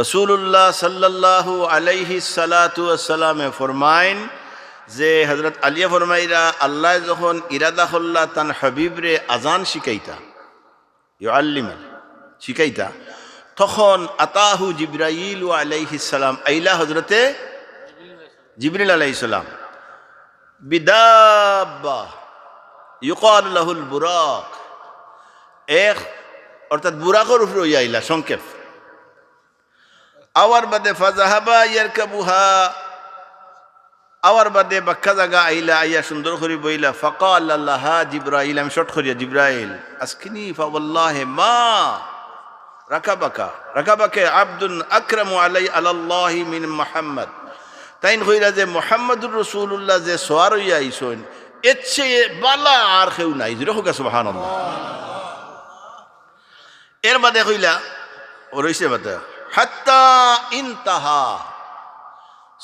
রসুল্লাহ সাল্লাল্লাহু আলাইহি সালাতু ওয়াসসালামে ফরমাইন যে হযরত আলিয়া ফরমাইরা আল্লাহ যখন ইরাদা হল্লা তান হাবিবরে আজান শিখাইতা ইউআল্লিমান শিখাইতা তখন আতাহু জিবরাইল আলাইহিস সালাম আইলা হযরতে জিবরিল আলাইহিস সালাম বিদাব্বা ইউকাল লাহুল বুরাক এক অর্থাৎ বুরাকর উপরে আইলা সংক্ষেপ আওয়ার বাদে ফাজাহাবা ইয়ারকাবুহা আওয়ার বাদে বাক্কা জায়গা আইলা আইয়া সুন্দর করে বইলা ফাকাল আল্লাহা জিব্রাইল আমি শর্ট করিয়া জিব্রাইল আজকিনি ফাওয়াল্লাহি মা রাকাবাকে আব্দুন আকরামু আলাই আলাল্লাহি মিন মুহাম্মদ তাইন কইরা যে মুহাম্মদুর রাসূলুল্লাহ যে সওয়ার হইয়া আইছেন এর চেয়ে বালা আর কেউ নাই জোরে হোক সুবহানাল্লাহ। এর বাদে কইলা ও রইছে বাদে হাত্তা ইনতাহা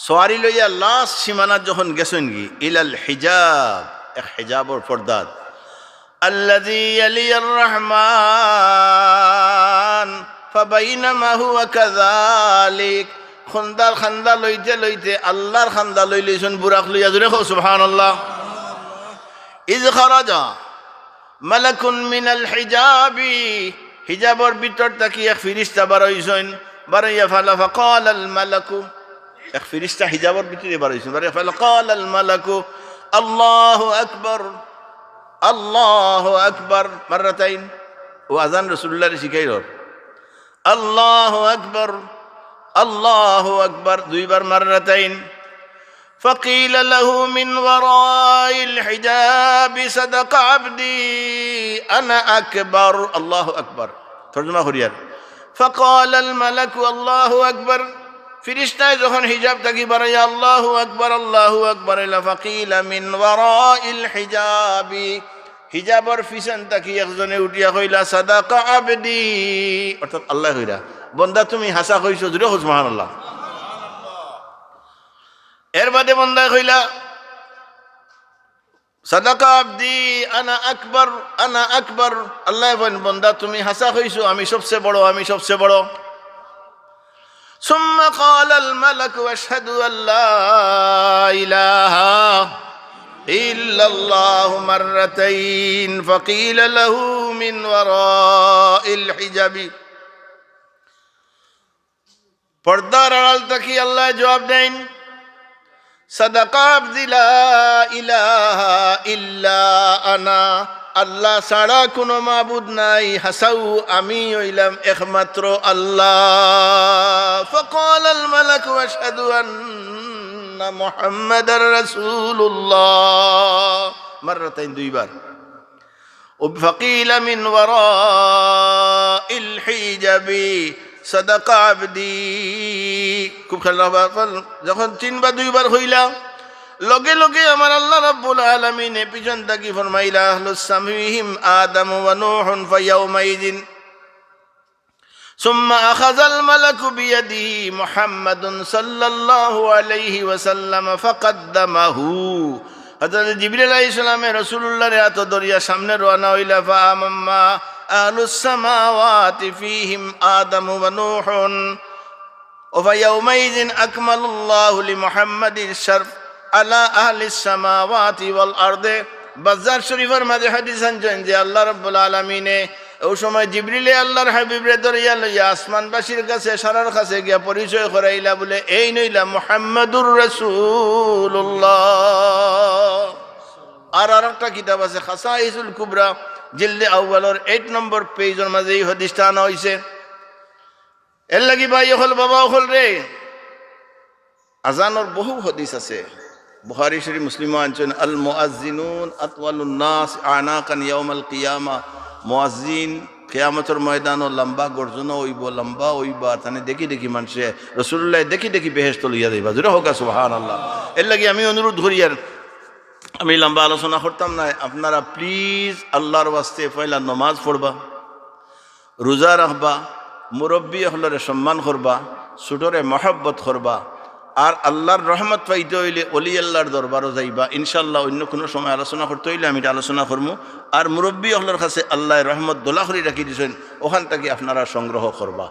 সোয়ারি লইয়া লাস্ট সীমানা যখন গেছেন কি ইলাল হিজাব এক হিজাবর পর্দাত আল্লাযী ইয়ালিয়ার রহমান ফাবাইনামা হুয়া কাযালিক খান্দা লইতে আল্লাহর খান্দা লইছেন বুরাক লইয়া জোরে কও সুবহানাল্লাহ। ইয খারাজা মালাকুন মিনাল হিজাবি হিজাবর ভিতর থেকে এক ফেরেশতা বার হইছেন বারাইয়া ফালা ফাকাল আল মালাকু এক ফেরেশতা হিজাবর ভিতরে বার হইছেন বারাইয়া ফালা কাল আল মালাকু আল্লাহু আকবার মাররাতাইন ও আযান রাসূলুল্লাহর শিখাইল আল্লাহু আকবার দুইবার মাররাতাইন فقيل له من وراء الحجاب صدق عبدي أنا أكبر الله أكبر ترجمة خريار فقال الملك الله أكبر فرشتة যখন হিজাব থেকে বাড়ায় আল্লাহু আকবার ইলা فقيل من وراء الحجاب হিজাবর পিছন থেকে একজনে উঠিয়া কইলা সাদাকা আবদি অর্থাৎ আল্লাহ কইরা বান্দা তুমি হাসা কইছো জোরে সুবহানাল্লাহ। এর বাদে বান্দা কইলা সাদাকা আবদি আনা আকবার আল্লাহ বলেন বান্দা তুমি হাসা কইছো আমি সবচেয়ে বড় সুম্মা قال الملك واشهد ان لا اله الا الله مرتين فقيل له من وراء الحجاب পর্দার আড়াল থেকে আল্লাহ জবাব দেন সাদাকা আবদি লা ইলাহা ইল্লা আনা আল্লাহ ছাড়া কোনো মাবুদ নাই হাসাউ আমি হইলাম একমাত্র আল্লাহ। ফাকাল আল মালাক আশহাদু আন্না মুহাম্মাদার রাসূলুল্লাহ মাররাতাইন দুইবার ও ফাকিলা মিন ওয়ারাইল হিজাবি সাদাকা আবদি খুব খেলা যখন তিনবার দুইবার হইলা লগে লগে আমার আল্লাহ রাব্বুল আলামিন পিছন থাকি ফরমাইলা আহলুস সামিহিম আদম ওয়া নূহুন ফায়াউমাইদিন সুম্মা আখাযাল মালাকু বিয়াদিহি মুহাম্মাদুন সাল্লাল্লাহু আলাইহি ওয়াসাল্লাম ফাকাদ্দামাহু হযরত জিবরিল আলাইহিস সালামে রাসূলুল্লাহর হাত ধরিয়া সামনে রওনা হইলা ফাআম্মা আহলুস সামাওয়াতি ফীহিম আদম ওয়া নূহুন ওয়া ফায়াউমাইদিন আকমালুল্লাহু লিমুহাম্মাদিন শারফ আলা আহলিস সামাওয়াতি ওয়াল আরদে বাজার শরীফের মাঝে হাদিস আনছেন যে আল্লাহ রাব্বুল আলামিনে ওই সময় জিবরিলে আল্লাহর হাবিবরে ধরিয়া লইয়া আসমানবাসীর কাছে সারার কাছে গিয়া পরিচয় করাইলা বলে এই নইলা মুহাম্মাদুর রাসূলুল্লাহ। আর একটা কিতাব আছে খাসাইসুল কুবরা জিলদে আউয়ালের 8 নম্বর পেজের মাঝে এই হাদিসটা আনা হইছে। এর লাগি ভাই হল বাবা হল রে আজানের বহু হাদিস আছে বুখারী শরীফ মুসলিম আনছেন আল মুআজ্জিনুন আতওয়ালুন নাস আনাকান ইয়াউমাল কিয়ামা মুআজ্জিন কিয়ামতের ময়দানও লম্বা গর্জনা হইবা তানে দেখি মানুষে রাসূলুল্লাহ দেখি বেহেশত লইয়া যাইবা জোরে হোক সুবহানাল্লাহ। এর লাগি আমি অনুরোধ করি আর আমি লম্বা আলোচনা করতাম না আপনারা প্লিজ আল্লাহর ওয়াস্তে পয়লা নামাজ পড়বা রোজা রাখবা মুরব্বী হলরে সম্মান করবা ছোটরে মহব্বত করবা আর আল্লাহর রহমত পাইতে হইলে অলি আল্লাহর দরবারও যাইবা ইনশাআল্লাহ। অন্য কোনো সময় আলোচনা করতে হইলে আমি আলোচনা করবো আর মুরব্বী হলর কাছে আল্লাহ রহমত দোলা করে রাখি দিয়েছেন ওখান থেকে আপনারা সংগ্রহ করবা।